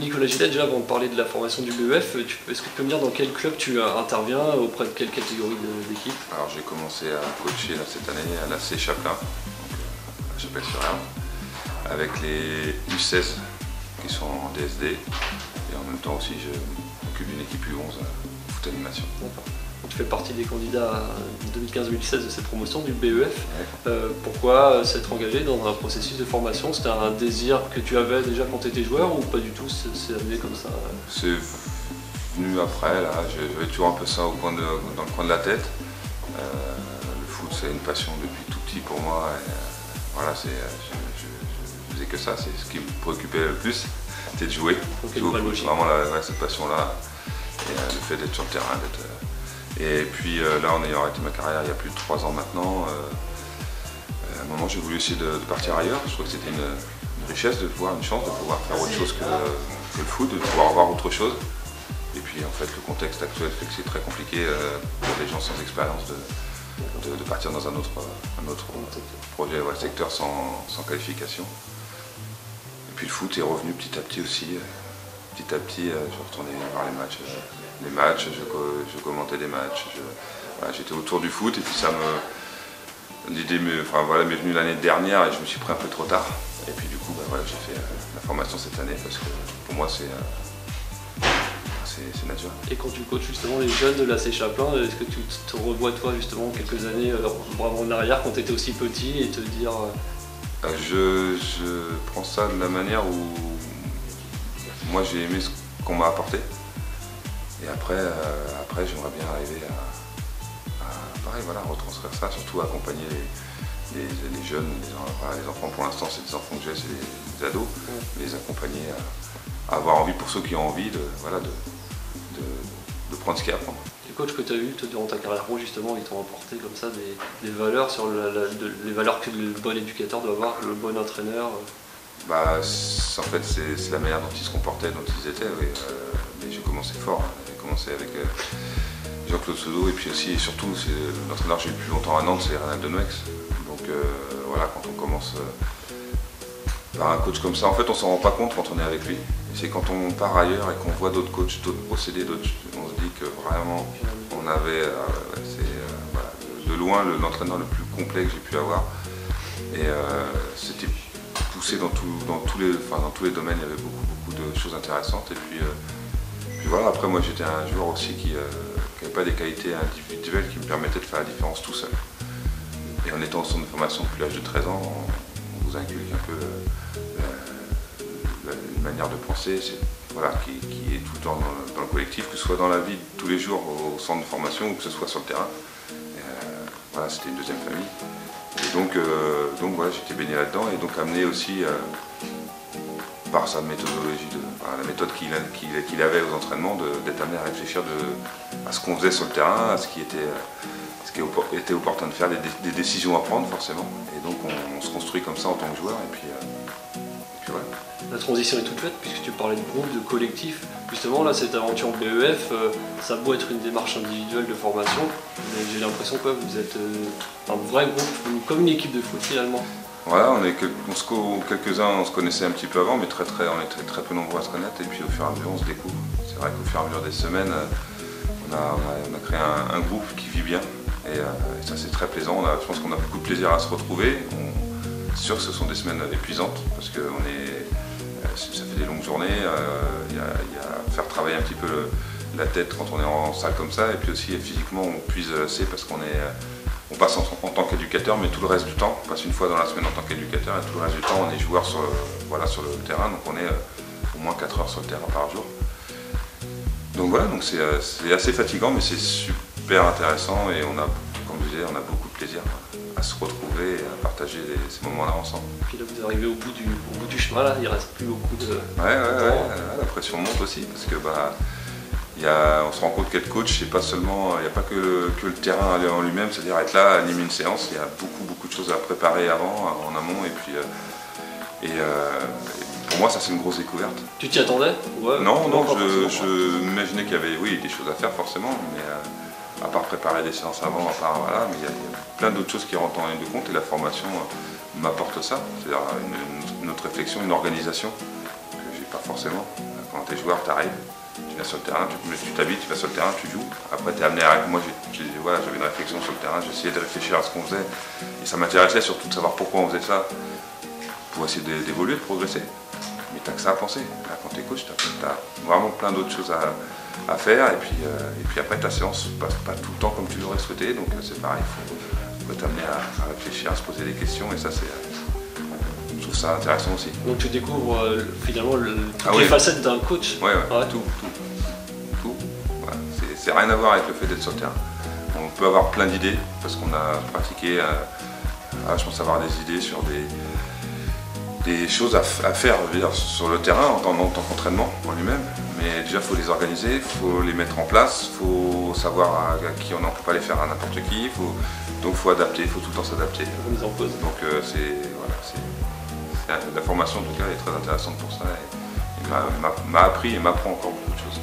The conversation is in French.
Nicolas Gillet, déjà avant de parler de la formation du BEF, est-ce que tu peux me dire dans quel club tu interviens, auprès de quelle catégorie d'équipe? Alors j'ai commencé à coacher là, cette année à l'AC Chapelain, à Chapelle-sur-Erne, avec les U16 qui sont en DSD, et en même temps aussi je m'occupe d'une équipe U11 à foot animation. Tu fais partie des candidats 2015-2016 de cette promotion du BEF. Ouais. Pourquoi s'être engagé dans un processus de formation? C'était un désir que tu avais déjà quand tu étais joueur ou pas du tout? C'est arrivé comme ça? C'est venu après, là. J'avais toujours un peu ça dans le coin de la tête. Le foot, c'est une passion depuis tout petit pour moi. Et, voilà, je faisais que ça, c'est ce qui me préoccupait le plus, c'était de jouer. Vraiment cette passion-là, et le fait d'être sur le terrain, et puis là, en ayant arrêté ma carrière il y a plus de 3 ans maintenant, à un moment j'ai voulu essayer de partir ailleurs. Je trouvais que c'était une richesse de pouvoir, une chance de pouvoir faire autre chose que le foot, de pouvoir avoir autre chose. Et puis en fait le contexte actuel fait que c'est très compliqué pour les gens sans expérience de partir dans un autre projet, secteur sans qualification. Et puis le foot est revenu petit à petit aussi. Petit à petit, je retournais voir les matchs, je commentais des matchs, j'étais autour du foot, et puis l'idée m'est venue l'année dernière et je me suis pris un peu trop tard. Et puis du coup, j'ai fait la formation cette année parce que pour moi c'est naturel. Et quand tu coaches justement les jeunes de l'AC Chapelain, est-ce que tu te revois toi justement quelques années vraiment en arrière quand tu étais aussi petit et te dire... Je prends ça de la manière où moi j'ai aimé ce qu'on m'a apporté, et après j'aimerais bien arriver à retranscrire ça, surtout accompagner les jeunes, les enfants. Pour l'instant c'est des enfants que j'ai, c'est des ados, mais les accompagner à avoir envie, pour ceux qui ont envie de prendre ce qu'il y a à apprendre. Les coachs que tu as eu durant ta carrière pro justement, ils t'ont apporté comme ça des valeurs sur les valeurs que le bon éducateur doit avoir, le bon entraîneur? En fait, c'est la manière dont ils se comportaient, dont ils étaient. Oui. Mais j'ai commencé fort. J'ai commencé avec Jean-Claude Soudot, et puis aussi et surtout, l'entraîneur que j'ai eu le plus longtemps à Nantes, c'est Ronald Denouex. Donc voilà, quand on commence par un coach comme ça, en fait, on s'en rend pas compte quand on est avec lui. C'est quand on part ailleurs et qu'on voit d'autres coachs, d'autres procédés, on se dit que vraiment, on avait, de loin, l'entraîneur le plus complet que j'ai pu avoir. Et c'était poussé dans tous les domaines, il y avait beaucoup de choses intéressantes. Et puis voilà, après moi j'étais un joueur aussi qui n'avait pas des qualités individuelles qui me permettaient de faire la différence tout seul. Et en étant au centre de formation depuis l'âge de 13 ans, on vous inculque un peu une manière de penser qui est tout le temps dans le collectif, que ce soit dans la vie de tous les jours au centre de formation ou que ce soit sur le terrain. Voilà, c'était une deuxième famille. Et donc voilà, j'étais baigné là-dedans, et donc amené aussi par sa méthodologie, la méthode qu'il avait aux entraînements, d'être amené à réfléchir à ce qu'on faisait sur le terrain, à ce qui était opportun de faire, des décisions à prendre forcément. Et donc on se construit comme ça en tant que joueur, et puis voilà. La transition est toute faite puisque tu parlais de groupe, de collectif. Justement là, cette aventure BEF, ça a beau être une démarche individuelle de formation, mais j'ai l'impression que vous êtes un vrai groupe, comme une équipe de foot finalement. Voilà, quelques-uns on se connaissait un petit peu avant, mais on était très peu nombreux à se connaître, et puis au fur et à mesure on se découvre. C'est vrai qu'au fur et à mesure des semaines, on a créé un groupe qui vit bien, et ça c'est très plaisant. Je pense qu'on a beaucoup de plaisir à se retrouver. C'est sûr que ce sont des semaines épuisantes, parce que ça fait des longues journées, il y a faire travailler un petit peu la tête quand on est en salle comme ça, et puis aussi physiquement on puise assez parce qu'on passe en tant qu'éducateur, mais tout le reste du temps, on passe une fois dans la semaine en tant qu'éducateur, et tout le reste du temps on est joueur sur le terrain, donc on est au moins 4 heures sur le terrain par jour. Donc voilà, c'est assez fatigant, mais c'est super intéressant, et comme je disais, on a beaucoup de plaisir à se retrouver et à partager ces moments-là ensemble. Puis là vous arrivez au bout du chemin, là, il reste plus beaucoup de... Ouais, la pression monte aussi, parce que on se rend compte qu'être coach, c'est pas seulement, il n'y a pas que le terrain en lui-même, c'est-à-dire être là, animer une séance, il y a beaucoup de choses à préparer en amont, et pour moi ça c'est une grosse découverte. Tu t'y attendais? Ouais, non, je m'imaginais qu'il y avait des choses à faire forcément, mais à part préparer des séances avant, mais il y a plein d'autres choses qui rentrent en ligne de compte, et la formation m'apporte ça, c'est-à-dire une autre réflexion, une organisation que j'ai pas forcément. Quand tu es joueur, tu arrives, tu viens sur le terrain, tu t'habilles, tu vas sur le terrain, tu joues. Après, tu es amené à... Moi, voilà, j'avais une réflexion sur le terrain, j'essayais de réfléchir à ce qu'on faisait. Et ça m'intéressait surtout de savoir pourquoi on faisait ça, pour essayer d'évoluer, de progresser. Mais tu n'as que ça à penser. Là, quand tu es coach, tu as vraiment plein d'autres choses à faire. Et puis après, ta séance ne passe pas tout le temps comme tu l'aurais souhaité. Donc c'est pareil, il faut t'amener à réfléchir, à se poser des questions. Et ça, je trouve ça intéressant aussi. Donc tu découvres finalement toutes les facettes d'un coach. Ouais, tout. Voilà. C'est rien à voir avec le fait d'être sur le terrain. On peut avoir plein d'idées parce qu'on a pratiqué, je pense avoir des idées sur des choses à faire sur le terrain en tant qu'entraînement en lui-même. Mais déjà, il faut les organiser, il faut les mettre en place, il faut savoir à qui on ne peut pas les faire à n'importe qui. Donc il faut adapter, il faut tout le temps s'adapter. Donc la formation en tout cas est très intéressante pour ça et m'a appris et m'apprend encore beaucoup de choses.